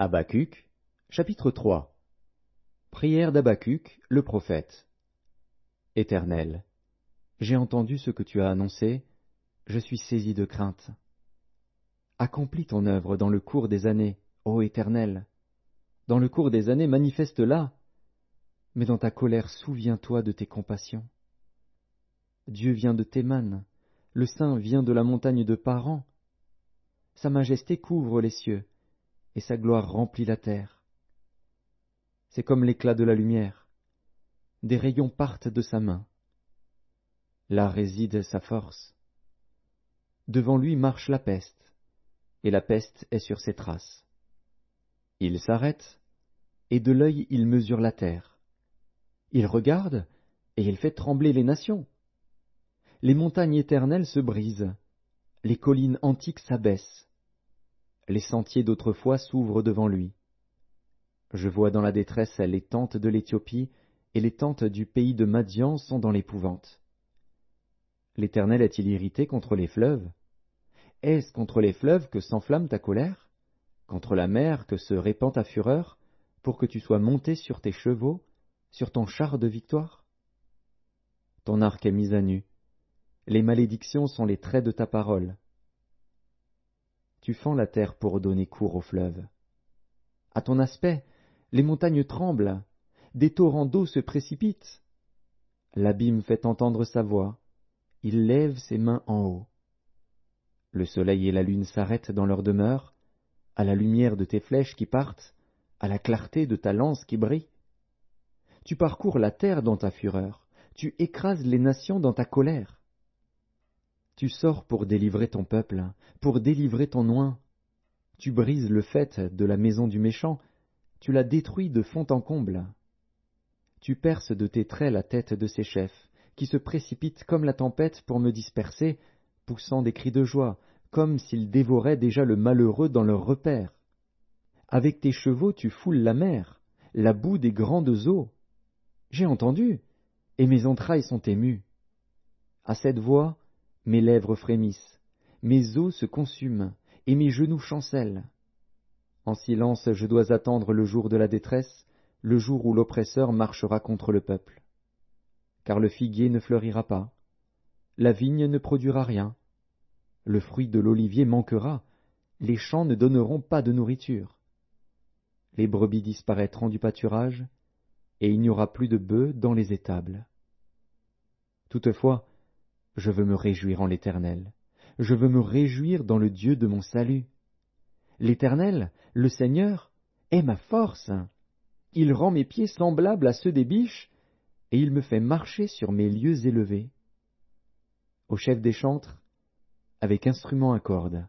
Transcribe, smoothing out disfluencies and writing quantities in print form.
Habacuc, chapitre 3. Prière d'Habacuc, le prophète. Éternel, j'ai entendu ce que tu as annoncé, je suis saisi de crainte. Accomplis ton œuvre dans le cours des années, ô Éternel. Dans le cours des années, manifeste-la, mais dans ta colère, souviens-toi de tes compassions. Dieu vient de Théman, le Saint vient de la montagne de Paran. Sa majesté couvre les cieux, et sa gloire remplit la terre. C'est comme l'éclat de la lumière. Des rayons partent de sa main. Là réside sa force. Devant lui marche la peste, et la peste est sur ses traces. Il s'arrête, et de l'œil il mesure la terre. Il regarde, et il fait trembler les nations. Les montagnes éternelles se brisent, les collines antiques s'abaissent. Les sentiers d'autrefois s'ouvrent devant lui. Je vois dans la détresse les tentes de l'Éthiopie, et les tentes du pays de Madian sont dans l'épouvante. L'Éternel est-il irrité contre les fleuves? Est-ce contre les fleuves que s'enflamme ta colère? Contre la mer que se répand ta fureur, pour que tu sois monté sur tes chevaux, sur ton char de victoire? Ton arc est mis à nu. Les malédictions sont les traits de ta parole. Tu fends la terre pour donner cours aux fleuves. À ton aspect, les montagnes tremblent, des torrents d'eau se précipitent. L'abîme fait entendre sa voix, il lève ses mains en haut. Le soleil et la lune s'arrêtent dans leur demeure, à la lumière de tes flèches qui partent, à la clarté de ta lance qui brille. Tu parcours la terre dans ta fureur, tu écrases les nations dans ta colère. Tu sors pour délivrer ton peuple, pour délivrer ton oint. Tu brises le faîte de la maison du méchant, tu la détruis de fond en comble. Tu perces de tes traits la tête de ses chefs, qui se précipitent comme la tempête pour me disperser, poussant des cris de joie, comme s'ils dévoraient déjà le malheureux dans leur repaire. Avec tes chevaux tu foules la mer, la boue des grandes eaux. J'ai entendu, et mes entrailles sont émues. À cette voix, mes lèvres frémissent, mes os se consument, et mes genoux chancellent. En silence je dois attendre le jour de la détresse, le jour où l'oppresseur marchera contre le peuple. Car le figuier ne fleurira pas, la vigne ne produira rien, le fruit de l'olivier manquera, les champs ne donneront pas de nourriture. Les brebis disparaîtront du pâturage, et il n'y aura plus de bœufs dans les étables. Toutefois, je veux me réjouir en l'Éternel, je veux me réjouir dans le Dieu de mon salut. L'Éternel, le Seigneur, est ma force. Il rend mes pieds semblables à ceux des biches, et il me fait marcher sur mes lieux élevés. Au chef des chantres, avec instrument à cordes.